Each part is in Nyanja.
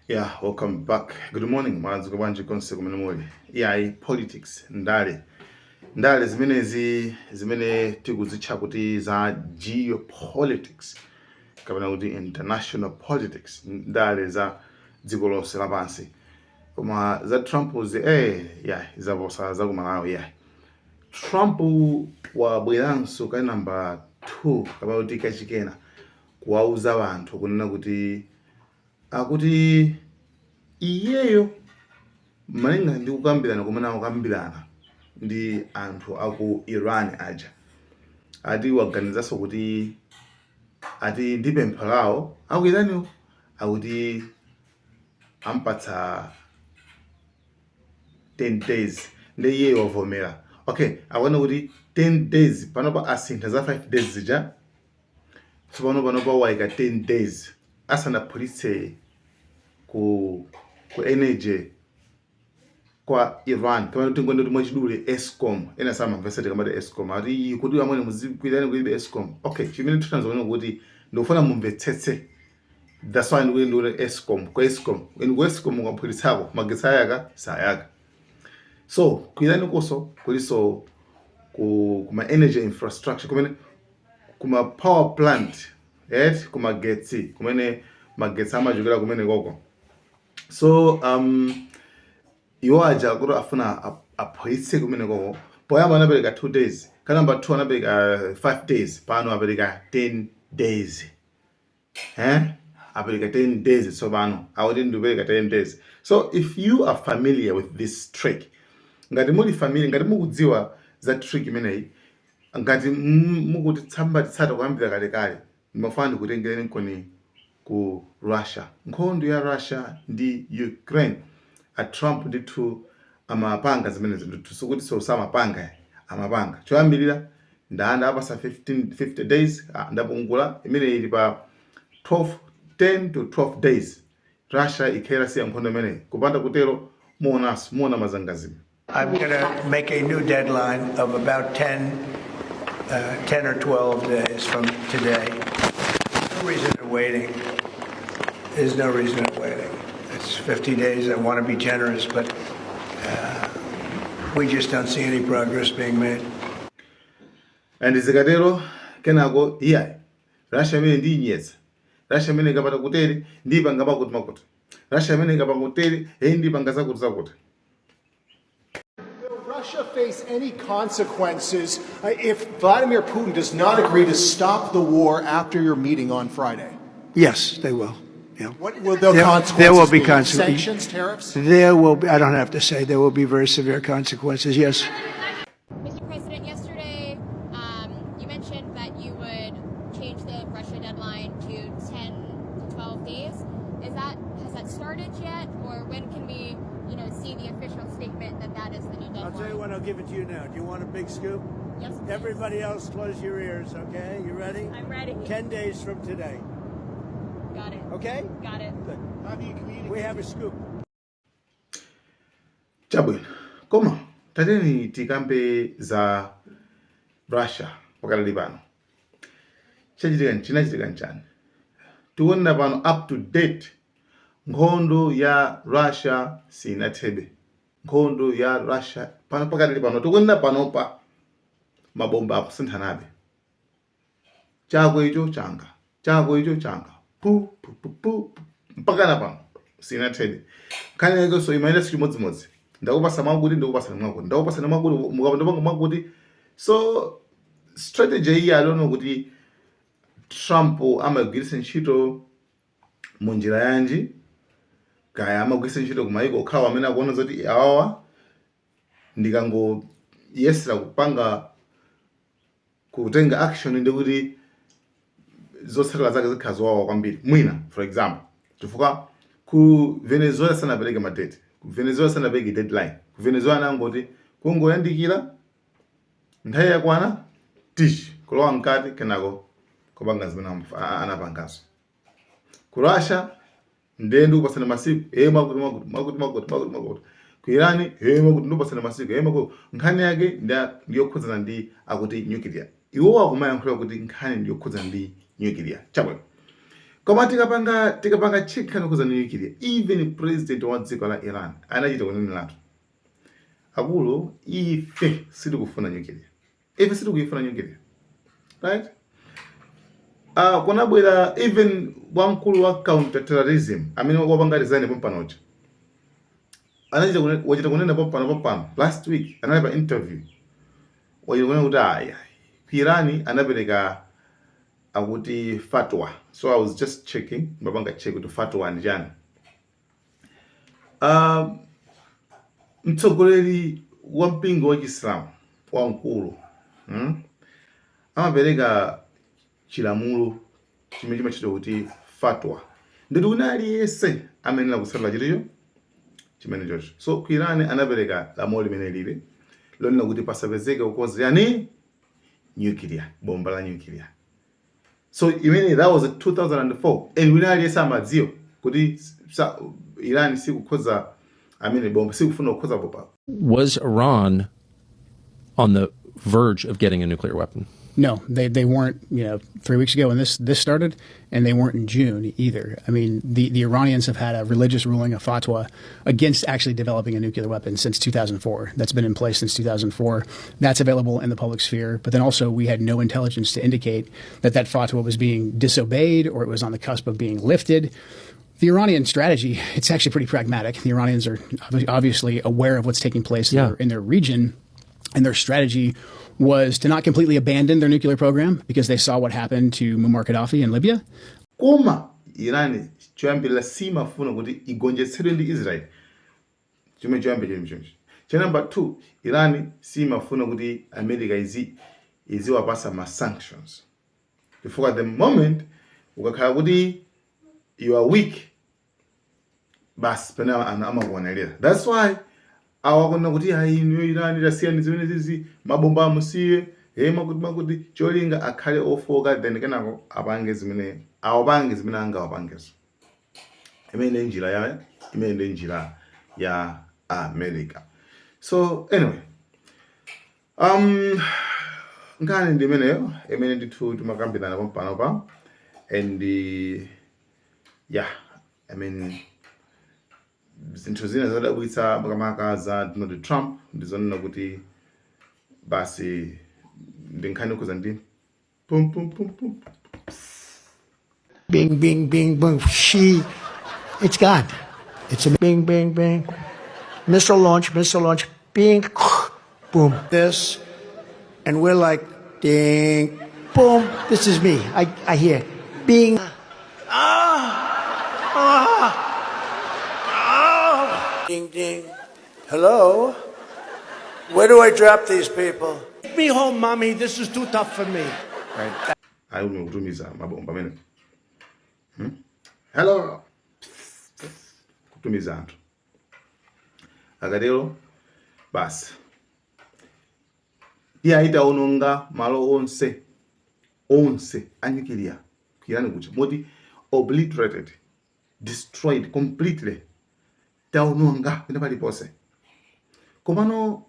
Yeah, welcome back. Good morning, mwanzo kubanje konse kumenemuli. Yeah, politics ndale zimene tikuzitcha kuti za geopolitics kapena kuti international politics, ndale za dziko lonse lapansi. Koma za Trump zavosa za kumalawi Trump wabweranso ka number 2 kapena kuti kachikena kuwauza wanthu kunena kuti akuti iyeyo malinga ndi kukambirana kumene akukambirana ndi anthu aku Iran aja, ati waganizanso kuti ati ndi pempho lawo aku Iraniwo akuti ampatsa 10 days ndi iye wavomera. Okay, akuona kuti 10 days panopa asintha za 5 days zija, so panopa waika 10 days asanaphulitse ku energy kwa Iran kama tingonde kuti mwachidule Eskom ena sama mvesete kamati Eskom ati kuti amene muzikwirani kulibe Eskom. Okay, chimene tutanzoona kuti ndofuna mumvetsetse, that's why ndikuti Eskom kwa Eskom ku Eskom ngaphulitsako magetsi ayaka sayaka. So kwirani koso kuliso kuma energy infrastructure kumene kuma power plant kuma getsi kumene magetsi amachokera kumene koko. So iwo aja kuti afuna aphulitse kumene koko, poyamba anapereka 2 days, ka number 2 anapereka 5 days, pano apereka 10 days. Apereka 10 days, so pano akuti ndikupereka 10 days. So if you are familiar with this trick, ngati muli familiar, ngati mukudziwa za trick imeneyi, ngati mukuti tsamba titsata kuyambira kalekale, ndimafuna ndikutengereni nkoni ku Russia, nkhondo ya Russia ndi Ukraine. A Trump ndithu amapanga zimene zinthu sokuti so samapanga amapanga choyambirira ndanda apasa 50 days ndapungula imene ili pa 10 to 12 days Russia ikhera siya nkhondo imene kupanda kutero muona mazangazimi. I'm going to make a new deadline of about 10 or 12 days from today. No reason in waiting. There's no reason in waiting. It's 50 days. I want to be generous, but we just don't see any progress being made. And zikatero kenako Russia imene ndi inyetsa, Russia imene ikapata kuteri ndi panga makuti makuti, Russia imene ikapanga kuteri ndi panga zakuti zakuti. Will Russia face any consequences if Vladimir Putin does not agree to stop the war after your meeting on Friday? Yes, they will. Yeah. What will the consequences there will be be? consequences. Sanctions, tariffs? There will be, I don't have to say, there will be very severe consequences, yes. Mr. President, yesterday you mentioned that you would change the Russia deadline to 10 to 12 days. Has that started yet, or when can we see the official statement that is the new deadline? I'll tell you what, I'll give it to you now. Do you want a big scoop? Yes. Everybody else, close your ears, okay? You ready? I'm ready. 10 days from today. Got it. Okay? Got it. Good. How do you communicate? We have a scoop. Chabwino, koma tateni tikambe za Russia pakali pano. Chinachitika nchani? Tiwona pano up to date nkhondo ya Russia sinathebe. Nkhondo ya Russia pano pakali pano tiwona pano pa mabomba akusinthanabe. Chako icho changa. Pu mpaka na pano sinathebe. Kane yako so imaenda chimodzimodzi. Ndakupasa mwakuti ndakupasa mwakuti mukapanda mwakuti. So strategy iyi alona kuti Trump amagwiritsa ntchito munjira yanji, kaya amagwiritsa ntchito kumayiko okhawa amene akuona zoti awawa ndikango yesera kupanga kutenga action ndi kuti zotsatira zake zikhala zowawa kwambiri. Mwina for example chifukwa ku Venezuela sanapereke madate, ku Venezuela sanapereke deadline, ku Venezuela anangoti kungoyandikira nthawi yakwana tishi kulowa mkati kenako kupanga zimene anapangazo. Ku Russia ndende kupasana masiku makuti ku Iran mwakuti ndopasana masiku makuti nkhani yake ndiyokhudzana ndi akuti nuclear. Iwo akumayankhula kuti nkhani ndiyokhudzana ndi nuclear. Chabwino koma tikapanga chikha nokuza nuclear, even president wa dziko la Iran anachita kunenelatu akulu ife sitikufuna nuclear, ife sitikuyifuna nuclear, right? Kunabwera even wamkulu wa counter terrorism amene wapanga resign pompanocha wachita kunena pompano last week anali pa interview wachita kunena kuti aya Irani anapereka akuti fatwa. So I was just checking mbapanga check kuti fatwa ndi chani. Mtsogoleri wa mpingo wa Islam wa mkulu amapereka chilamulo chimene chimachita kuti fatwa ndi unali yese amenena kusala chiricho chimene chocho. So Irani anapereka lamulo limene lile lonena kuti pasapezeke ukozi yani nuclear, bomba la nuclear. So imene that was 2004 and unali yese amadziwa kuti Iran sikukhoza bomba sikufuna kukhoza bomba. Was Iran on the verge of getting a nuclear weapon? No, they weren't, 3 weeks ago when this started, and they weren't in June either. I mean, the Iranians have had a religious ruling, a fatwa, against actually developing a nuclear weapon since 2004. That's been in place since 2004. That's available in the public sphere. But then also we had no intelligence to indicate that fatwa was being disobeyed or it was on the cusp of being lifted. The Iranian strategy, it's actually pretty pragmatic. The Iranians are obviously aware of what's taking place in their region, and their strategy was to not completely abandon their nuclear program because they saw what happened to Muammar Gaddafi in Libya. Koma Iran choyambirira simafuna kuti igonjetsedwe ndi Israel. Chimene choyambirira. Number 2, Iran simafuna kuti America iziwapasa ma sanctions. Before at the moment ukakhala kuti you are weak, bas pena amakuonelera. That's why awakona kuti ino Iran rasiyani zimene zizi mabomba amusiye makuti cholinga akhale ofoka then kenako apange zimene anga wapangezo. Imene njira ya America. So anyway, ngani ndimeneyo imene ndithu timakambirana pompano pa and zinthu zina zadabwitsa makamaka za Donald Trump ndizonena kuti basi ndinkhani kuza ndi pum pum pum pum Bing, bing, bing, boom. It's gone. It's a bing, bing, bing. Missile launch, bing, boom. This, and we're like, ding, boom. This is me. I hear, bing. Ding, ding. Hello? Where do I drop these people? Take me home, mommy. This is too tough for me. Right. I don't know kutumiza mabomba mene. Hello. Kutumiza anthu. Akatero basi. Aita ononga malo onse anyukilia kuyani kucha moti obliterated, destroyed completely. Taononga pena palipose. Komano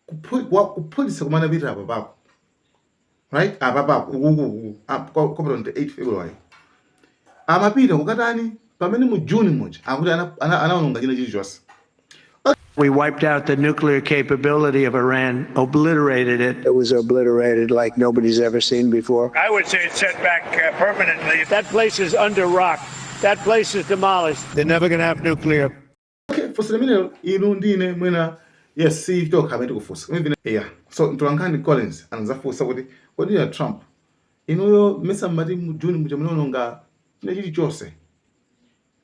kupulisa kumana vita apapako. Right? Apapako. Kopera on the 8th February. Amapita kukatani pamene mu June moja akuti anaononga china chilichonse. We wiped out the nuclear capability of Iran, obliterated it. It was obliterated like nobody's ever seen before. I would say it's set back permanently. That place is under rock. That place is demolished. They're never going to have nuclear. Okay, for some minute, ndine mwena yes, see talk about kufusa. Yeah. So Ntulankani Collins anazafusa kuti ya Trump. Yo mesa mati mu June muja mnononga china chilichonse.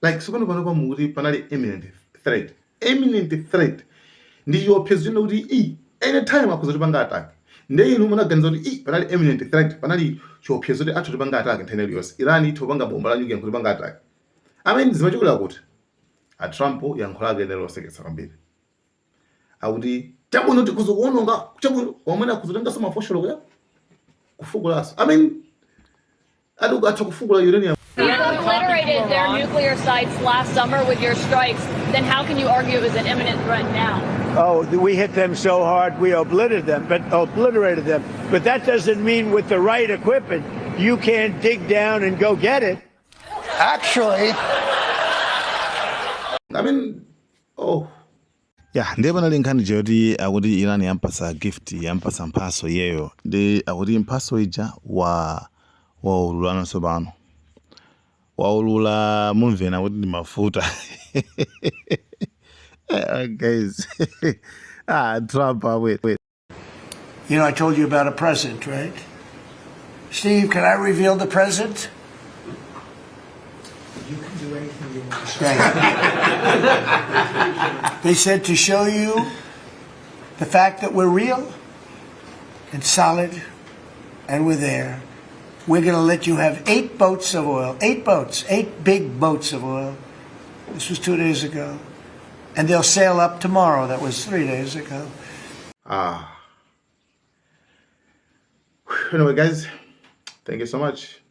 Like sukano panopa muri panali imminent threat. Imminent threat. Ndi yopezuna kuti anytime akuza tupanga attack. Ndi inu munaganiza kuti panali imminent threat, panali chopyezo kuti athu tupanga attack nthawi yonse. Iran itopanga bomba la nyuklia kuti panga attack. Zimachikula kuti a Trump yankhulake lero seketsa kwambiri. Akuti chabuno tikuzokuononga, chabuno wamwena kuzotenga sama fosholo ya kufukulaso. Aduka atha kufukula uranium. You obliterated their nuclear sites last summer with your strikes. Then how can you argue it was an imminent threat now? Oh, we hit them so hard, we obliterated them. But that doesn't mean with the right equipment, you can't dig down and go get it. Actually, I mean, oh. Yeah, ndiye panali nkhani choti akuti Iran yampasa gift, yampasa mphaso yeyo. Ndi akuti mphaso ija waulula pano. Waulula mumvena kuti ndi mafuta. Guys. Trump, wait. you know, I told you about a present, right? Steve, can I reveal the present? You can do anything you want to say. They said to show you the fact that we're real and solid and we're there. We're going to let you have 8 boats of oil, 8 boats, 8 big boats of oil. This was 2 days ago. And they'll sail up tomorrow. That was 3 days ago. Anyway, guys, thank you so much.